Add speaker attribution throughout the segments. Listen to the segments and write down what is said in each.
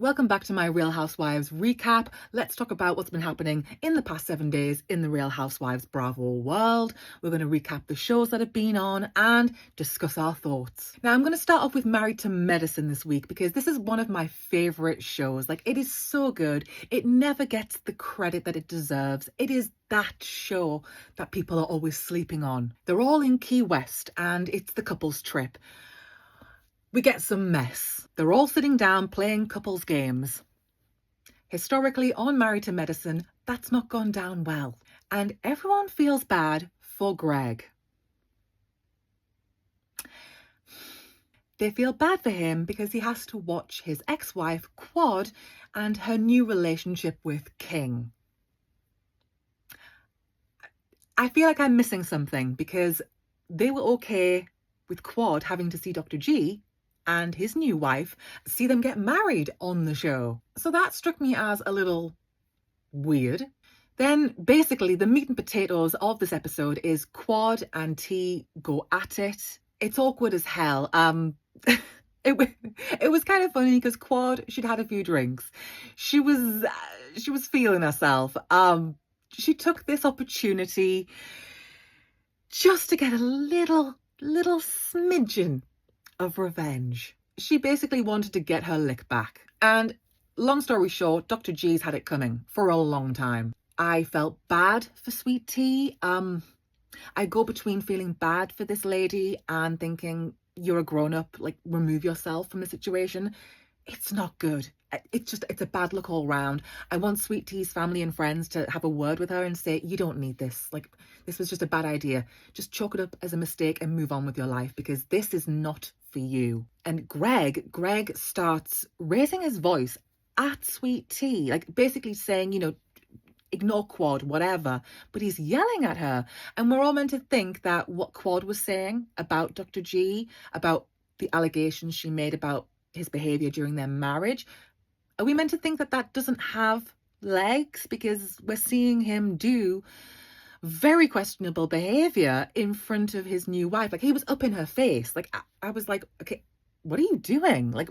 Speaker 1: Welcome back to my Real Housewives recap. Let's talk about what's been happening in the past 7 days in the Real Housewives Bravo world. We're going to recap the shows that have been on and discuss our thoughts. Now, I'm going to start off with Married to Medicine this week because this is one of my favourite shows. Like, it is so good. It never gets the credit that it deserves. It is that show that people are always sleeping on. They're all in Key West and it's the couples trip. We get some mess. They're all sitting down playing couples games. Historically, on Married to Medicine, that's not gone down well. And everyone feels bad for Greg. They feel bad for him because he has to watch his ex-wife, Quad, and her new relationship with King. I feel like I'm missing something because they were okay with Quad having to see Dr. G and his new wife, see them get married on the show. So that struck me as a little weird. Then basically the meat and potatoes of this episode is Quad and T go at it. It's awkward as hell. It was kind of funny because Quad, she'd had a few drinks. She was feeling herself. She took this opportunity just to get a little smidgen of revenge. She basically wanted to get her lick back. And long story short, Dr. G's had it coming for a long time. I felt bad for Sweet Tea. I go between feeling bad for this lady and thinking, you're a grown-up, like, remove yourself from the situation. It's not good. It's a bad look all round. I want Sweet Tea's family and friends to have a word with her and say, you don't need this. Like, this was just a bad idea. Just chalk it up as a mistake and move on with your life because this is not for you. And Greg starts raising his voice at Sweet Tea, like basically saying, ignore Quad, whatever. But he's yelling at her. And we're all meant to think that what Quad was saying about Dr. G, about the allegations she made about his behaviour during their marriage, are we meant to think that that doesn't have legs? Because we're seeing him do very questionable behaviour in front of his new wife. Like, he was up in her face. Like, I was like, okay, what are you doing? Like,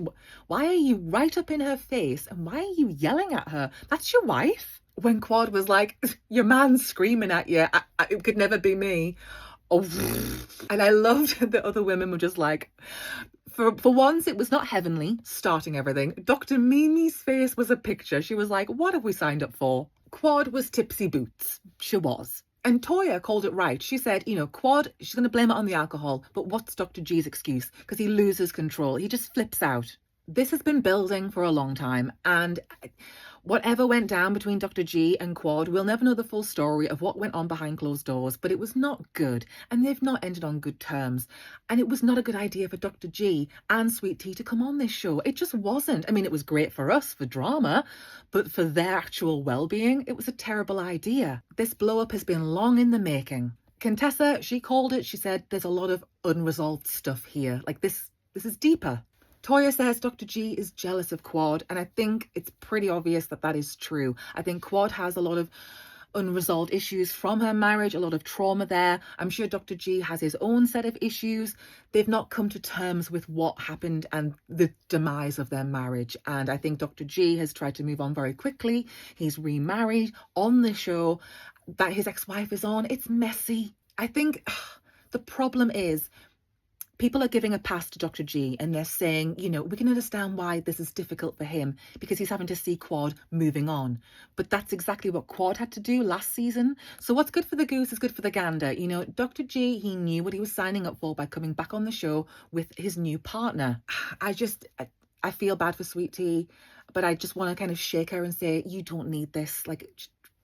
Speaker 1: why are you right up in her face? And why are you yelling at her? That's your wife? When Quad was like, your man's screaming at you. It could never be me. Oh, and I loved that the other women were just like, for once, it was not Heavenly starting everything. Dr. Mimi's face was a picture. She was like, what have we signed up for? Quad was tipsy boots. She was. And Toya called it right. She said, Quad, she's going to blame it on the alcohol. But what's Dr. G's excuse? Because he loses control. He just flips out. This has been building for a long time. And whatever went down between Dr. G and Quad, we'll never know the full story of what went on behind closed doors, but it was not good, and they've not ended on good terms. And it was not a good idea for Dr. G and Sweet Tea to come on this show. It just wasn't. I mean, it was great for us, for drama, but for their actual well-being, it was a terrible idea. This blow-up has been long in the making. Contessa, she called it. She said there's a lot of unresolved stuff here. Like, this is deeper. Toya says Dr. G is jealous of Quad, and I think it's pretty obvious that that is true. I think Quad has a lot of unresolved issues from her marriage, a lot of trauma there. I'm sure Dr. G has his own set of issues. They've not come to terms with what happened and the demise of their marriage. And I think Dr. G has tried to move on very quickly. He's remarried on the show that his ex-wife is on. It's messy. I think the problem is, people are giving a pass to Dr. G and they're saying, we can understand why this is difficult for him because he's having to see Quad moving on. But that's exactly what Quad had to do last season. So what's good for the goose is good for the gander. Dr. G, he knew what he was signing up for by coming back on the show with his new partner. I feel bad for Sweet Tea, but I just want to kind of shake her and say, you don't need this. Like,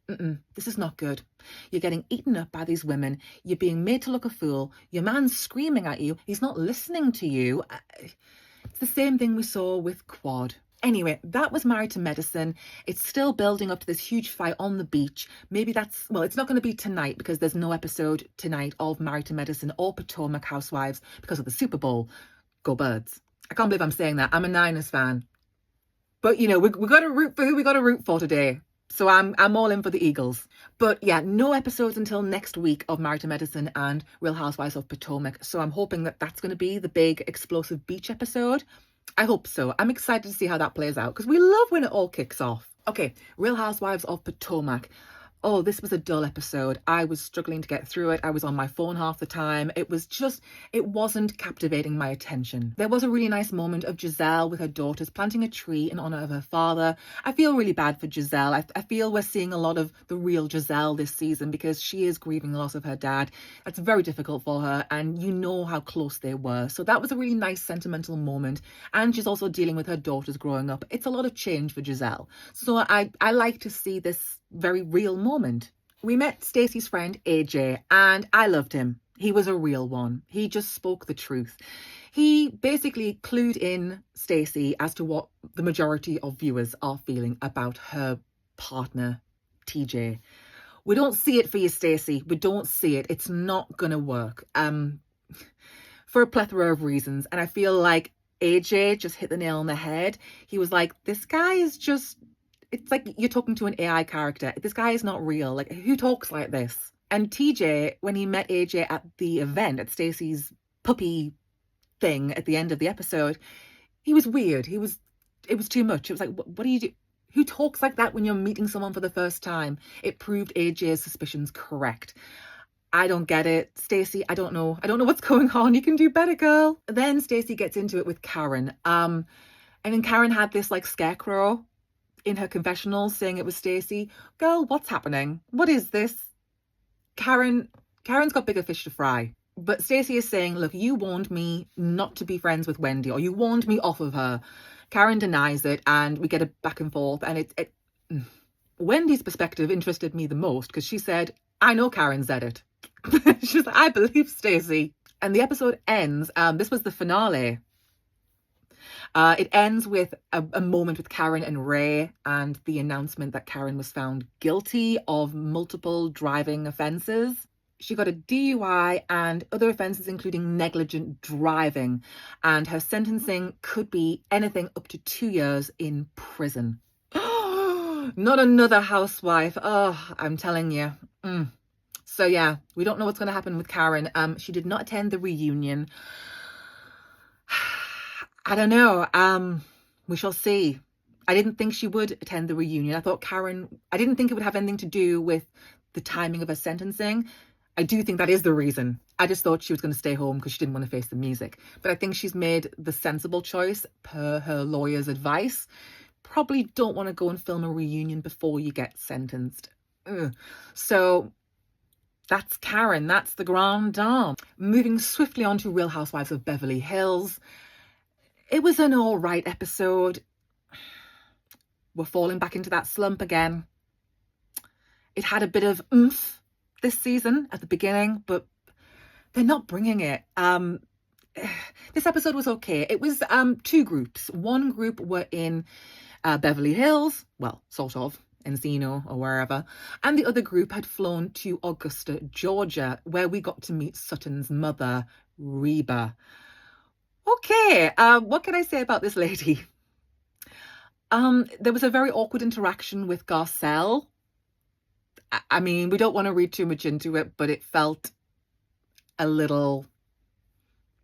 Speaker 1: this is not good. You're getting eaten up by these women. You're being made to look a fool. Your man's screaming at you. He's not listening to you. It's the same thing we saw with Quad. Anyway, that was Married to Medicine. It's still building up to this huge fight on the beach. Maybe it's not going to be tonight because there's no episode tonight of Married to Medicine or Potomac Housewives because of the Super Bowl. Go Birds. I can't believe I'm saying that. I'm a Niners fan. But, we got to root for who we got to root for today. So I'm all in for the Eagles. But yeah, no episodes until next week of Married to Medicine and Real Housewives of Potomac. So I'm hoping that that's going to be the big explosive beach episode. I hope so. I'm excited to see how that plays out because we love when it all kicks off. Okay, Real Housewives of Potomac. Oh, this was a dull episode. I was struggling to get through it. I was on my phone half the time. It wasn't captivating my attention. There was a really nice moment of Giselle with her daughters planting a tree in honor of her father. I feel really bad for Giselle. I feel we're seeing a lot of the real Giselle this season because she is grieving the loss of her dad. That's very difficult for her, and you know how close they were. So that was a really nice sentimental moment. And she's also dealing with her daughters growing up. It's a lot of change for Giselle. So I like to see this very real moment. We met Stacey's friend AJ, and I loved him. He was a real one. He just spoke the truth. He basically clued in Stacey as to what the majority of viewers are feeling about her partner, TJ. We don't see it for you, Stacey. We don't see it. It's not gonna work. For a plethora of reasons. And I feel like AJ just hit the nail on the head. He was like, this guy is just, it's like you're talking to an AI character. This guy is not real. Like, who talks like this? And TJ, when he met AJ at the event, at Stacey's puppy thing at the end of the episode, he was weird. It was too much. It was like, what do you do? Who talks like that when you're meeting someone for the first time? It proved AJ's suspicions correct. I don't get it. Stacey, I don't know what's going on. You can do better, girl. Then Stacey gets into it with Karen. And then Karen had this like scarecrow in her confessionals saying it was Stacey. Girl, what's happening? What is this? Karen's got bigger fish to fry. But Stacey is saying, look, you warned me not to be friends with Wendy, or you warned me off of her. Karen denies it, and we get a back and forth. And Wendy's perspective interested me the most because she said, I know Karen said it. She's like, I believe Stacey. And the episode ends. This was the finale. It ends with a moment with Karen and Ray and the announcement that Karen was found guilty of multiple driving offences. She got a DUI and other offences, including negligent driving. And her sentencing could be anything up to 2 years in prison. Not another housewife. Oh, I'm telling you. So yeah, we don't know what's going to happen with Karen. She did not attend the reunion. I don't know. We shall see. I didn't think she would attend the reunion. I didn't think it would have anything to do with the timing of her sentencing. I do think that is the reason. I just thought she was going to stay home because she didn't want to face the music. But I think she's made the sensible choice per her lawyer's advice. Probably don't want to go and film a reunion before you get sentenced. So that's Karen. That's the grande dame. Moving swiftly on to Real Housewives of Beverly Hills. It was an all right episode. We're falling back into that slump again. It had a bit of oomph this season at the beginning, but they're not bringing it. This episode was okay. It was two groups. One group were in Beverly Hills, well, sort of, Encino or wherever, and the other group had flown to Augusta, Georgia, where we got to meet Sutton's mother, Reba. Okay, what can I say about this lady? There was a very awkward interaction with Garcelle. I mean, we don't want to read too much into it, but it felt a little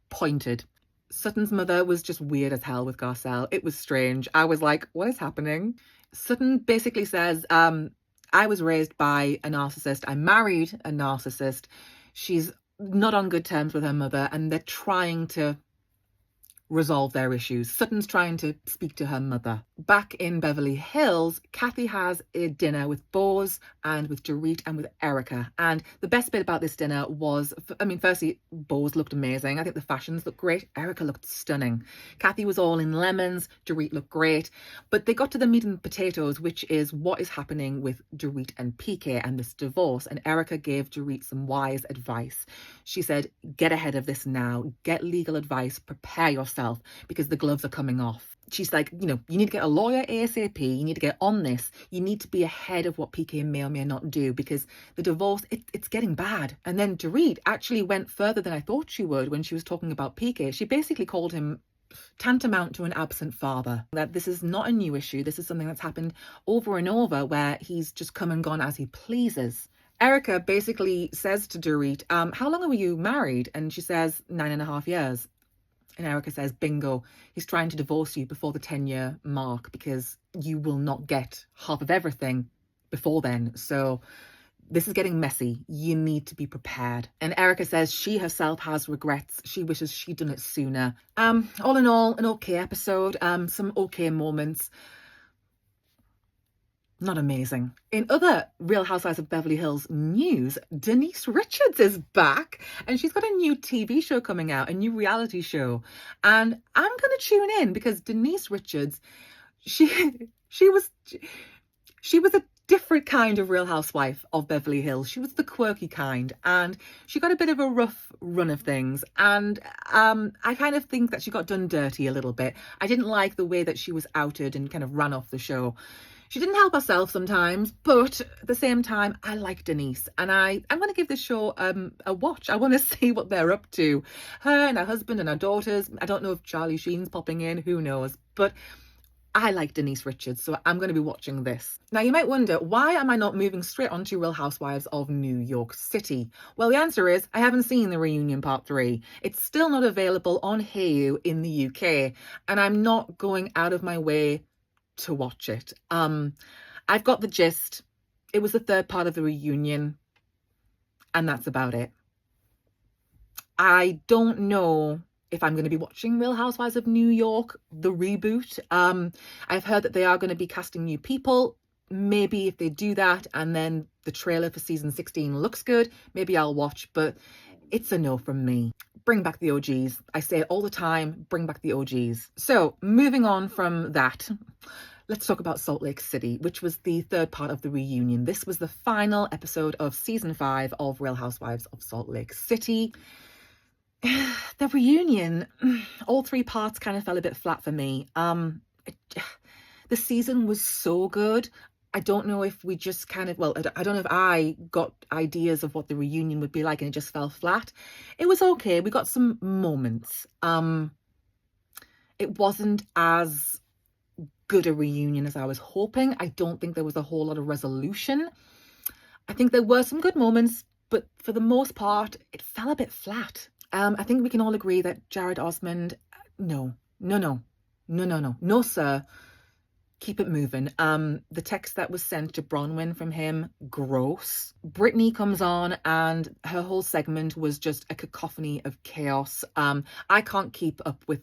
Speaker 1: pointed. Sutton's mother was just weird as hell with Garcelle. It was strange. I was like, what is happening? Sutton basically says, I was raised by a narcissist. I married a narcissist. She's not on good terms with her mother, and they're trying to resolve their issues. Sutton's trying to speak to her mother. Back in Beverly Hills, Kathy has a dinner with Boz and with Dorit and with Erica. And the best bit about this dinner was, firstly, Boz looked amazing. I think the fashions looked great. Erica looked stunning. Kathy was all in lemons. Dorit looked great. But they got to the meat and potatoes, which is what is happening with Dorit and PK and this divorce. And Erica gave Dorit some wise advice. She said, get ahead of this now. Get legal advice. Prepare yourself, because the gloves are coming off. She's like, you need to get a lawyer ASAP. You need to get on this. You need to be ahead of what PK may or may not do, because the divorce, it's getting bad. And then Dorit actually went further than I thought she would when she was talking about PK. She basically called him tantamount to an absent father. That this is not a new issue. This is something that's happened over and over, where he's just come and gone as he pleases. Erica basically says to Dorit, how long were you married? And she says 9.5 years. And Erica says, bingo, he's trying to divorce you before the 10-year mark because you will not get half of everything before then. So this is getting messy. You need to be prepared. And Erica says she herself has regrets. She wishes she'd done it sooner. All in all, an okay episode. Some okay moments. Not amazing. In other Real Housewives of Beverly Hills news, Denise Richards is back and she's got a new TV show coming out, a new reality show. And I'm going to tune in because Denise Richards, she was a different kind of Real Housewife of Beverly Hills. She was the quirky kind and she got a bit of a rough run of things. And I kind of think that she got done dirty a little bit. I didn't like the way that she was outed and kind of ran off the show. She didn't help herself sometimes, but at the same time, I like Denise and I'm going to give this show a watch. I want to see what they're up to. Her and her husband and her daughters. I don't know if Charlie Sheen's popping in, who knows, but I like Denise Richards, so I'm going to be watching this. Now, you might wonder, why am I not moving straight onto Real Housewives of New York City? Well, the answer is I haven't seen the reunion part 3. It's still not available on Hayu in the UK, and I'm not going out of my way to watch it. I've got the gist. It was the third part of the reunion, and that's about it. I don't know if I'm going to be watching Real Housewives of New York, the reboot. I've heard that they are going to be casting new people. Maybe if they do that and then the trailer for season 16 looks good, maybe I'll watch, but it's a no from me. Bring back the OGs. I say it all the time, bring back the OGs. So moving on from that, let's talk about Salt Lake City, which was the third part of the reunion. This was the final episode of season 5 of Real Housewives of Salt Lake City. The reunion, all 3 parts kind of fell a bit flat for me. The season was so good. I don't know if we just kind of, well, I don't know if I got ideas of what the reunion would be like and it just fell flat. It was okay. We got some moments. It wasn't as good a reunion as I was hoping. I don't think there was a whole lot of resolution. I think there were some good moments, but for the most part, it fell a bit flat. I think we can all agree that Jared Osmond, no, sir. Keep it moving. The text that was sent to Bronwyn from him, gross. Brittany comes on and her whole segment was just a cacophony of chaos. I can't keep up with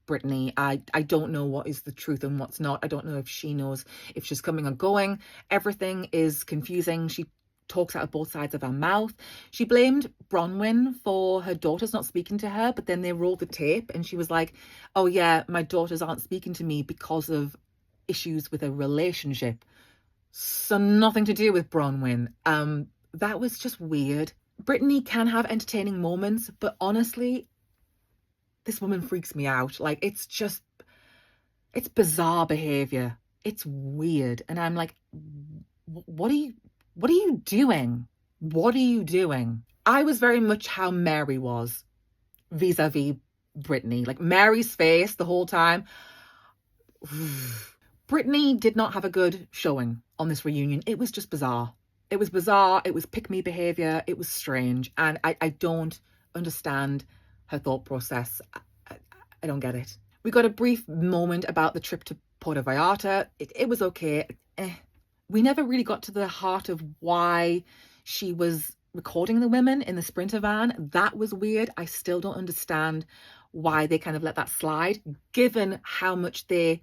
Speaker 1: Brittany. I don't know what is the truth and what's not. I don't know if she knows if she's coming or going. Everything is confusing. She talks out of both sides of her mouth. She blamed Bronwyn for her daughters not speaking to her, but then they rolled the tape and she was like, oh yeah, my daughters aren't speaking to me because of issues with a relationship. So nothing to do with Bronwyn. That was just weird. Brittany can have entertaining moments, but honestly, this woman freaks me out. Like, it's bizarre behavior. It's weird. And I'm like, what are you doing? What are you doing? I was very much how Mary was vis-a-vis Brittany. Like, Mary's face the whole time. Brittany did not have a good showing on this reunion. It was just bizarre. It was bizarre. It was pick-me behavior. It was strange. And I don't understand her thought process. I don't get it. We got a brief moment about the trip to Puerto Vallarta. It was okay. We never really got to the heart of why she was recording the women in the Sprinter van. That was weird. I still don't understand why they kind of let that slide, given how much they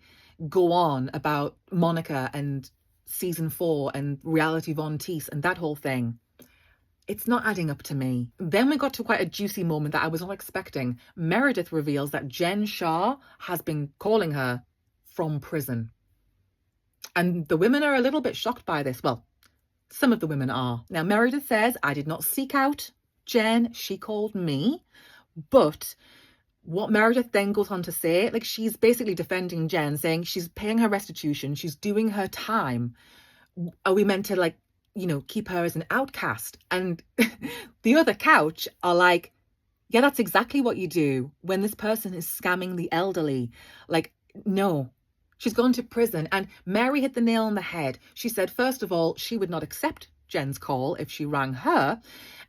Speaker 1: go on about Monica and season 4 and reality Von Teese and that whole thing. It's not adding up to me. Then we got to quite a juicy moment that I was not expecting. Meredith reveals that Jen Shah has been calling her from prison. And the women are a little bit shocked by this. Well, some of the women are. Now, Meredith says, I did not seek out Jen. She called me. But what Meredith then goes on to say, like, she's basically defending Jen, saying she's paying her restitution, she's doing her time. Are we meant to, like, you know, keep her as an outcast? And the other couch are like, yeah, that's exactly what you do when this person is scamming the elderly. Like, no, she's gone to prison. And Mary hit the nail on the head. She said, first of all, she would not accept Jen's call if she rang her.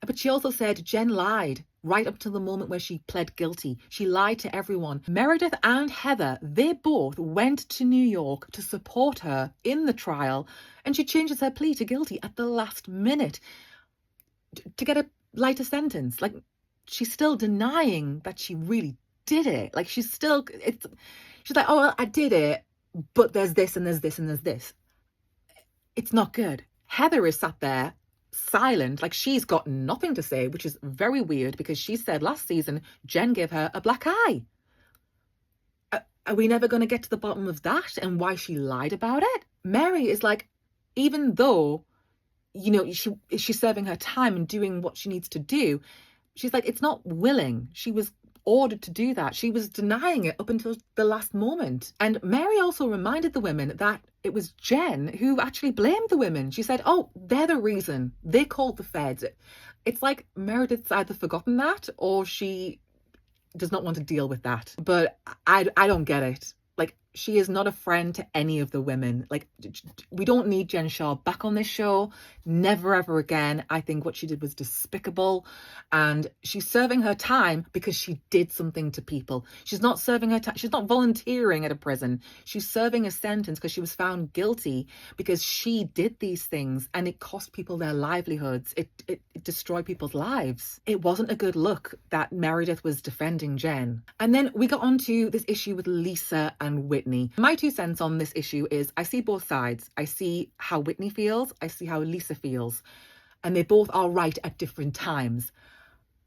Speaker 1: But she also said Jen lied right up to the moment where she pled guilty. She lied to everyone. Meredith and Heather, they both went to New York to support her in the trial, and she changes her plea to guilty at the last minute to get a lighter sentence. Like, she's still denying that she really did it. Like, she's like, oh, well, I did it, but there's this and there's this and there's this. It's not good. Heather is sat there silent, like she's got nothing to say, which is very weird because she said last season Jen gave her a black eye. Are we never going to get to the bottom of that and why she lied about it? Mary is like, even though, you know, she's serving her time and doing what she needs to do, she's like, it's not willing. She was ordered to do that. She was denying it up until the last moment. And Mary also reminded the women that it was Jen who actually blamed the women. She said, oh, they're the reason. They called the feds. It's like Meredith's either forgotten that or she does not want to deal with that. But I don't get it. Like, she is not a friend to any of the women. Like, we don't need Jen Shah back on this show. Never, ever again. I think what she did was despicable. And she's serving her time because she did something to people. She's not serving her time. She's not volunteering at a prison. She's serving a sentence because she was found guilty because she did these things and it cost people their livelihoods. It destroyed people's lives. It wasn't a good look that Meredith was defending Jen. And then we got onto this issue with Lisa and Whitney. My 2 cents on this issue is I see both sides. I see how Whitney feels. I see how Lisa feels. And they both are right at different times.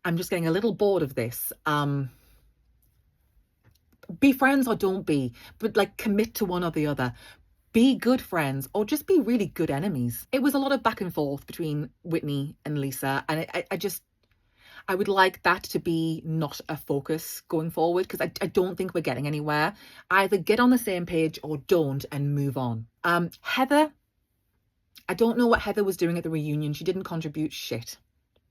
Speaker 1: I'm just getting a little bored of this. Be friends or don't be, but like commit to one or the other. Be good friends or just be really good enemies. It was a lot of back and forth between Whitney and Lisa. And I would like that to be not a focus going forward because I don't think we're getting anywhere. Either get on the same page or don't and move on. Heather, I don't know what Heather was doing at the reunion. She didn't contribute shit.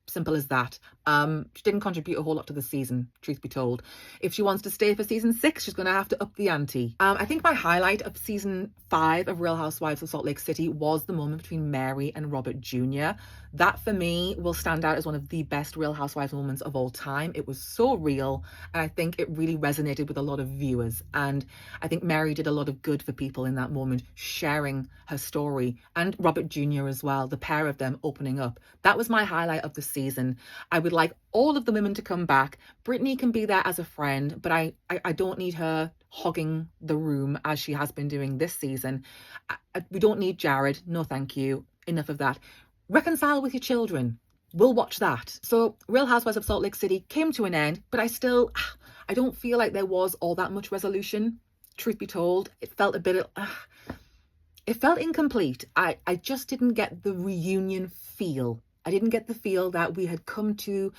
Speaker 1: Simple as that. She didn't contribute a whole lot to the season, truth be told. If she wants to stay for season 6, she's going to have to up the ante. I think my highlight of season 5 of Real Housewives of Salt Lake City was the moment between Mary and Robert Jr. That for me will stand out as one of the best Real Housewives moments of all time. It was so real and I think it really resonated with a lot of viewers. And I think Mary did a lot of good for people in that moment, sharing her story, and Robert Jr. as well, the pair of them opening up. That was my highlight of the season. I would like all of the women to come back. Brittany can be there as a friend, but I don't need her hogging the room as she has been doing this season. We don't need Jared. No, thank you. Enough of that. Reconcile with your children. We'll watch that. So Real Housewives of Salt Lake City came to an end, but I don't feel like there was all that much resolution. Truth be told, it felt a bit it felt incomplete. I just didn't get the reunion feel. I didn't get the feel that we had come to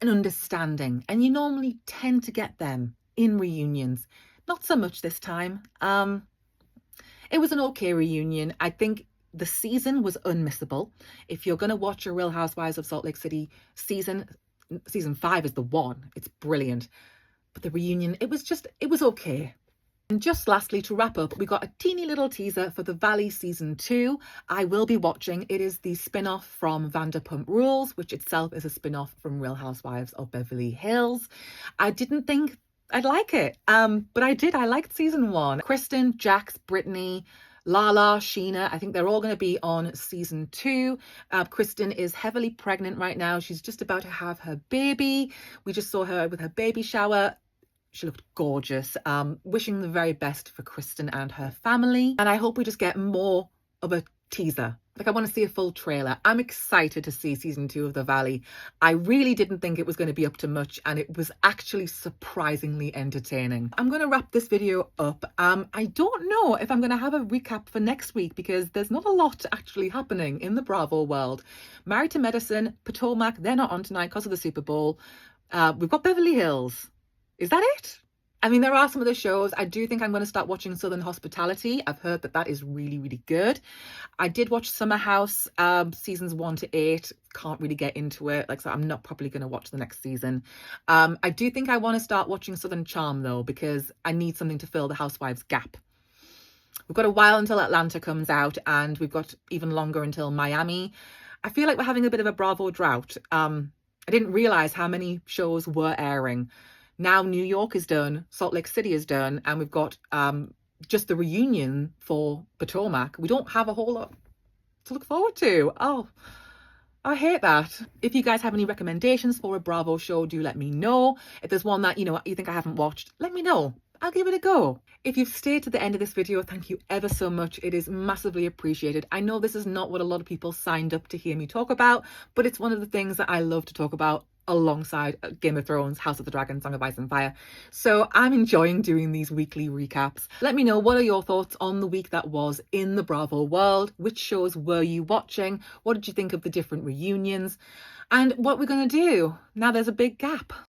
Speaker 1: an understanding. And you normally tend to get them in reunions. Not so much this time. It was an okay reunion. I think the season was unmissable. If you're going to watch a Real Housewives of Salt Lake City season 5 is the one. It's brilliant. But the reunion, it was okay. And just lastly, to wrap up, we got a teeny little teaser for The Valley Season 2. I will be watching. It is the spin-off from Vanderpump Rules, which itself is a spin-off from Real Housewives of Beverly Hills. I didn't think I'd like it, but I did. I liked Season 1. Kristen, Jax, Brittany, Lala, Sheena, I think they're all going to be on Season 2. Kristen is heavily pregnant right now. She's just about to have her baby. We just saw her with her baby shower. She looked gorgeous. Wishing the very best for Kristen and her family. And I hope we just get more of a teaser. Like, I want to see a full trailer. I'm excited to see Season 2 of The Valley. I really didn't think it was going to be up to much, and it was actually surprisingly entertaining. I'm going to wrap this video up. I don't know if I'm going to have a recap for next week because there's not a lot actually happening in the Bravo world. Married to Medicine, Potomac, they're not on tonight because of the Super Bowl. We've got Beverly Hills. Is that it? I mean, there are some of the shows. I do think I'm going to start watching Southern Hospitality. I've heard that is really, really good. I did watch Summer House, seasons 1 to 8. Can't really get into it. So I'm not probably going to watch the next season. I do think I want to start watching Southern Charm, though, because I need something to fill the Housewives gap. We've got a while until Atlanta comes out, and we've got even longer until Miami. I feel like we're having a bit of a Bravo drought. I didn't realise how many shows were airing. Now New York is done, Salt Lake City is done, and we've got just the reunion for Potomac. We don't have a whole lot to look forward to. Oh, I hate that. If you guys have any recommendations for a Bravo show, do let me know. If there's one that, you think I haven't watched, let me know. I'll give it a go. If you've stayed to the end of this video, thank you ever so much. It is massively appreciated. I know this is not what a lot of people signed up to hear me talk about, but it's one of the things that I love to talk about alongside Game of Thrones, House of the Dragon, Song of Ice and Fire. So I'm enjoying doing these weekly recaps. Let me know, what are your thoughts on the week that was in the Bravo world? Which shows were you watching? What did you think of the different reunions? And what we're going to do now there's a big gap.